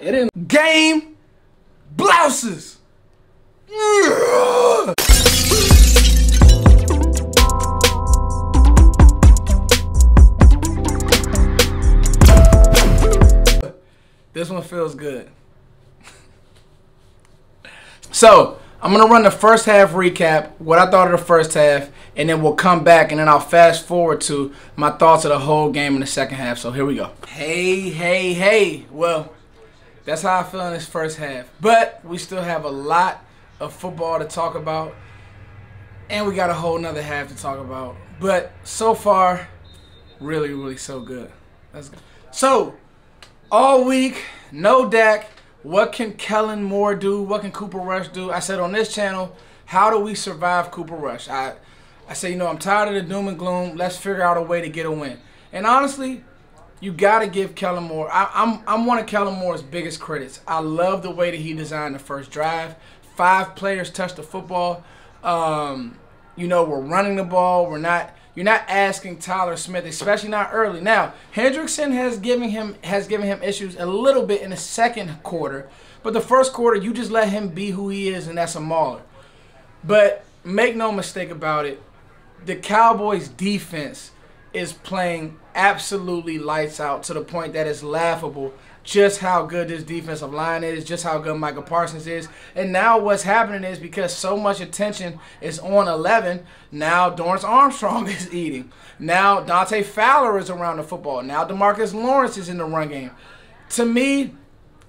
It didn't. Game blouses. This one feels good. So, I'm going to run the first half recap, what I thought of the first half, and then we'll come back, and then I'll fast forward to my thoughts of the whole game in the second half. So, here we go. Hey. Well, that's how I feel in this first half. But we still have a lot of football to talk about, and we got a whole nother half to talk about. But so far, really so good. Let's go. So, all week, no Dak. What can Kellen Moore do? What can Cooper Rush do? I said on this channel, how do we survive Cooper Rush? I say, I'm tired of the doom and gloom. Let's figure out a way to get a win. And honestly, you got to give Kellen Moore. I'm one of Kellen Moore's biggest critics. I love the way that he designed the first drive. 5 players touched the football. We're running the ball. You're not asking Tyler Smith, especially not early. Now, Hendrickson has given him issues a little bit in the second quarter, but the first quarter you just let him be who he is, and that's a mauler. But make no mistake about it, the Cowboys defense is playing absolutely lights out to the point that it's laughable just how good this defensive line is, just how good Micah Parsons is. And now what's happening is because so much attention is on 11, now Dorrance Armstrong is eating. Now Dante Fowler is around the football. Now DeMarcus Lawrence is in the run game. To me,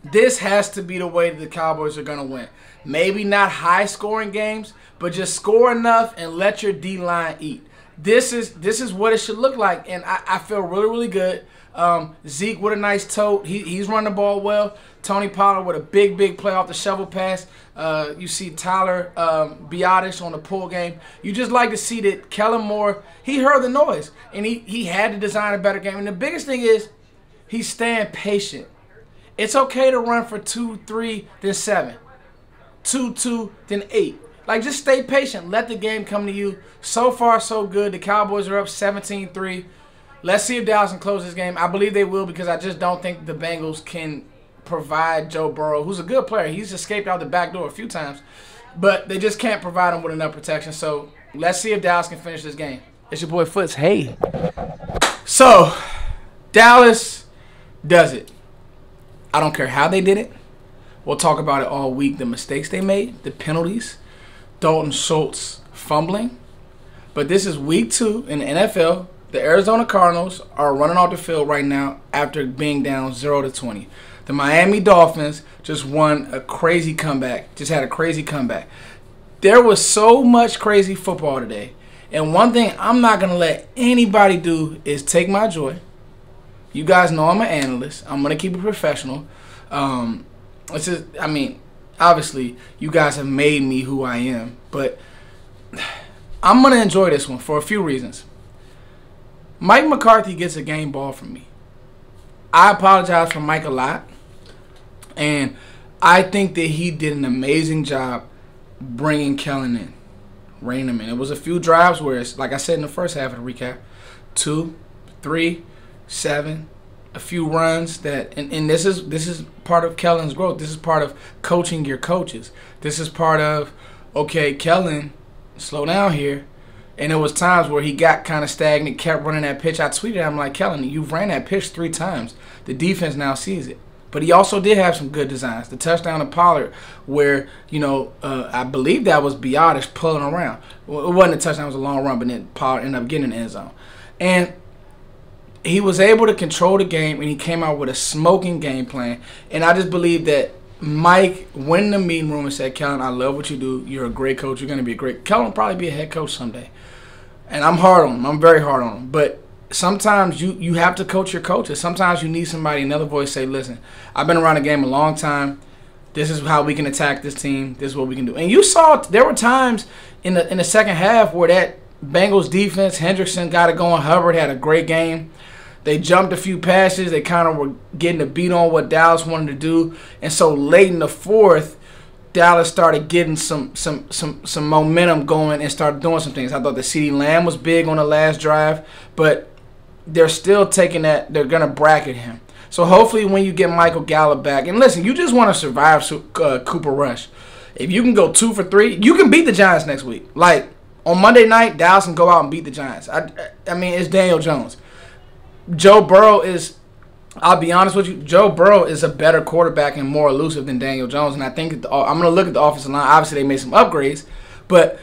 this has to be the way that the Cowboys are going to win. Maybe not high-scoring games, but just score enough and let your D-line eat. This is what it should look like, and I feel really good. Zeke with a nice tote. He's running the ball well. Tony Pollard with a big play off the shovel pass. You see Tyler Biadasz on the pull game. You just like to see that Kellen Moore, he heard the noise, and he had to design a better game. And the biggest thing is he's staying patient. It's okay to run for 2-3, then 7. 2-2, then 8. Like, just stay patient. Let the game come to you. So far, so good. The Cowboys are up 17-3. Let's see if Dallas can close this game. I believe they will because I just don't think the Bengals can provide Joe Burrow, who's a good player. He's escaped out the back door a few times. But they just can't provide him with enough protection. So, let's see if Dallas can finish this game. It's your boy Foots. Hey. So, Dallas does it. I don't care how they did it. We'll talk about it all week. The mistakes they made, the penalties. Dalton Schultz fumbling. But this is week 2 in the NFL. The Arizona Cardinals are running off the field right now after being down 0-20. The Miami Dolphins just won a crazy comeback. Just had a crazy comeback. There was so much crazy football today. And one thing I'm not going to let anybody do is take my joy. You guys know I'm an analyst. I'm going to keep it professional. Obviously, you guys have made me who I am, but I'm going to enjoy this one for a few reasons. Mike McCarthy gets a game ball from me. I apologize for Mike a lot, and I think that he did an amazing job bringing Kellen in, reining him in. It was a few drives where it's, like I said in the first half of the recap, 2, 3, 7, a few runs that, and this is part of Kellen's growth. This is part of coaching your coaches. This is part of, okay, Kellen, slow down here. And there was times where he got kind of stagnant, kept running that pitch. I tweeted, I'm like, Kellen, you've ran that pitch 3 times. The defense now sees it. But he also did have some good designs. The touchdown to Pollard where, I believe that was Biadasz pulling around. Well, it wasn't a touchdown, it was a long run, but then Pollard ended up getting in the end zone. And he was able to control the game, and he came out with a smoking game plan. And I just believe that Mike went in the meeting room and said, Kellen, I love what you do. You're a great coach. You're going to be a great – Kellen will probably be a head coach someday. And I'm hard on him. I'm very hard on him. But sometimes you have to coach your coaches. Sometimes you need somebody, another voice say, listen, I've been around the game a long time. This is how we can attack this team. This is what we can do. And you saw there were times in the second half where that Bengals defense, Hendrickson got it going. Hubbard had a great game. They jumped a few passes. They kind of were getting a beat on what Dallas wanted to do. And so late in the fourth, Dallas started getting some momentum going and started doing some things. I thought the CeeDee Lamb was big on the last drive, but they're still taking that. They're going to bracket him. So hopefully when you get Michael Gallup back, and listen, you just want to survive Cooper Rush. If you can go 2 for 3, you can beat the Giants next week. Like, on Monday night, Dallas can go out and beat the Giants. I mean, it's Daniel Jones. Joe Burrow is, I'll be honest with you, Joe Burrow is a better quarterback and more elusive than Daniel Jones. And I think I'm going to look at the offensive line. Obviously, they made some upgrades. But,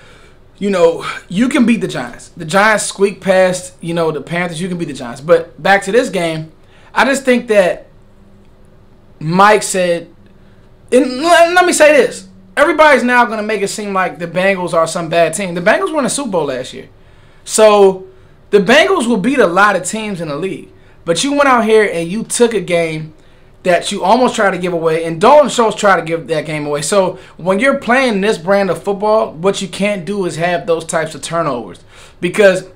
you know, you can beat the Giants. The Giants squeak past, you know, the Panthers. You can beat the Giants. But back to this game, I just think that Mike said, and let me say this. Everybody's now going to make it seem like the Bengals are some bad team. The Bengals won a Super Bowl last year. So the Bengals will beat a lot of teams in the league. But you went out here and you took a game that you almost tried to give away, and Dalton Schultz tried to give that game away. So when you're playing this brand of football, what you can't do is have those types of turnovers. Because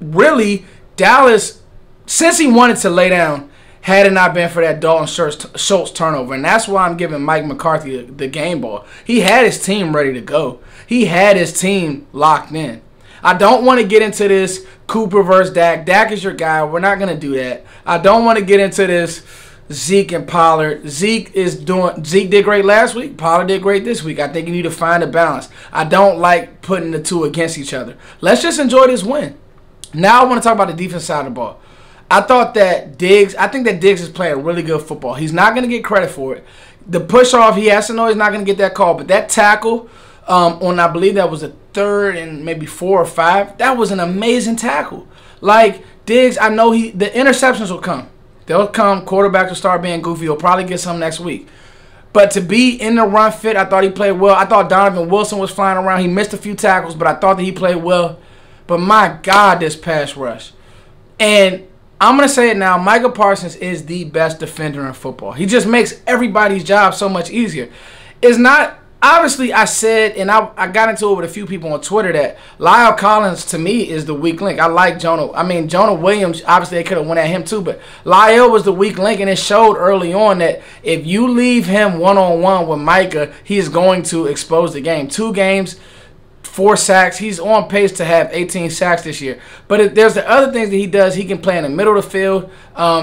really, Dallas, since he wanted to lay down, had it not been for that Dalton Schultz turnover. And that's why I'm giving Mike McCarthy the game ball. He had his team ready to go. He had his team locked in. I don't want to get into this Cooper versus Dak. Dak is your guy. We're not going to do that. I don't want to get into this Zeke and Pollard. Zeke did great last week. Pollard did great this week. I think you need to find a balance. I don't like putting the two against each other. Let's just enjoy this win. Now I want to talk about the defense side of the ball. I think that Diggs is playing really good football. He's not going to get credit for it. The push off, he has to know he's not going to get that call. But that tackle on, I believe that was a 3rd and maybe 4 or 5, that was an amazing tackle. Like, Diggs, I know the interceptions will come. They'll come. Quarterbacks will start being goofy. He'll probably get some next week. But to be in the run fit, I thought he played well. I thought Donovan Wilson was flying around. He missed a few tackles, but I thought that he played well. But my God, this pass rush. And I'm going to say it now, Micah Parsons is the best defender in football. He just makes everybody's job so much easier. It's not, obviously I said, and I got into it with a few people on Twitter, that Lyle Collins to me is the weak link. I like Jonah. I mean, Jonah Williams, obviously they could have went at him too, but Lyle was the weak link, and it showed early on that if you leave him one-on-one with Micah, he's going to expose the game. 2 games, 4 sacks. He's on pace to have 18 sacks this year. But there's the other things that he does. He can play in the middle of the field.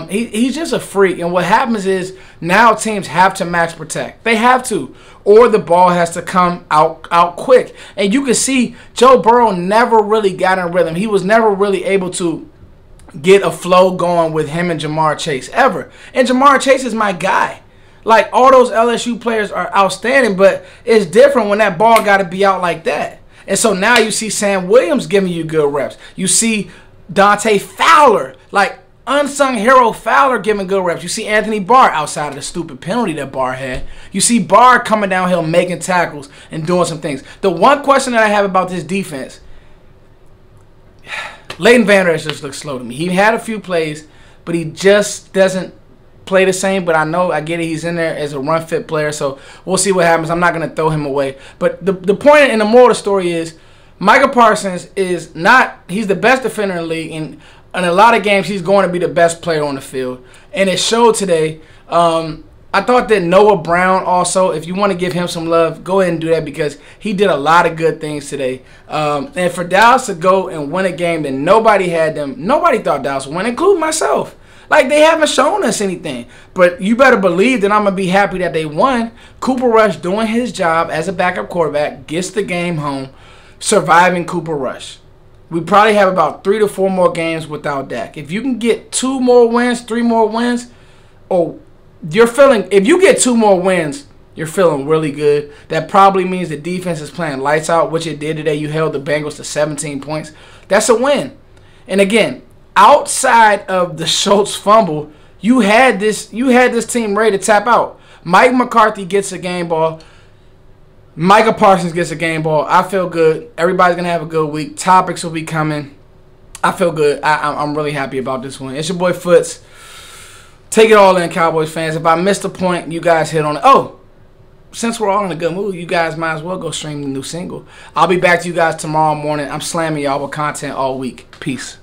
He's just a freak. And what happens is now teams have to max protect. They have to. Or the ball has to come out quick. And you can see Joe Burrow never really got in rhythm. He was never really able to get a flow going with him and Jamar Chase ever. And Jamar Chase is my guy. Like, all those LSU players are outstanding, but it's different when that ball got to be out like that. And so now you see Sam Williams giving you good reps. You see Dante Fowler, like unsung hero Fowler, giving good reps. You see Anthony Barr outside of the stupid penalty that Barr had. You see Barr coming downhill, making tackles and doing some things. The one question that I have about this defense, Leighton Vander Esch just looks slow to me. He had a few plays, but he just doesn't play the same. But I get it. He's in there as a run-fit player, so we'll see what happens. I'm not going to throw him away. But the point and the moral of the story is Micah Parsons is not – he's the best defender in the league. And in a lot of games, he's going to be the best player on the field. And it showed today. I thought that Noah Brown also, if you want to give him some love, go ahead and do that because he did a lot of good things today. And for Dallas to go and win a game that nobody thought Dallas would win, including myself. Like, they haven't shown us anything. But you better believe that I'm going to be happy that they won. Cooper Rush doing his job as a backup quarterback, gets the game home, surviving Cooper Rush. We probably have about 3 to 4 more games without Dak. If you can get 2 more wins, 3 more wins, if you get 2 more wins, you're feeling really good. That probably means the defense is playing lights out, which it did today. You held the Bengals to 17 points. That's a win. And again, outside of the Schultz fumble, you had this team ready to tap out. Mike McCarthy gets a game ball. Micah Parsons gets a game ball. I feel good. Everybody's going to have a good week. Topics will be coming. I feel good. I'm really happy about this one. It's your boy Foots. Take it all in, Cowboys fans. If I missed a point, you guys hit on it. Oh, since we're all in a good mood, you guys might as well go stream the new single. I'll be back to you guys tomorrow morning. I'm slamming y'all with content all week. Peace.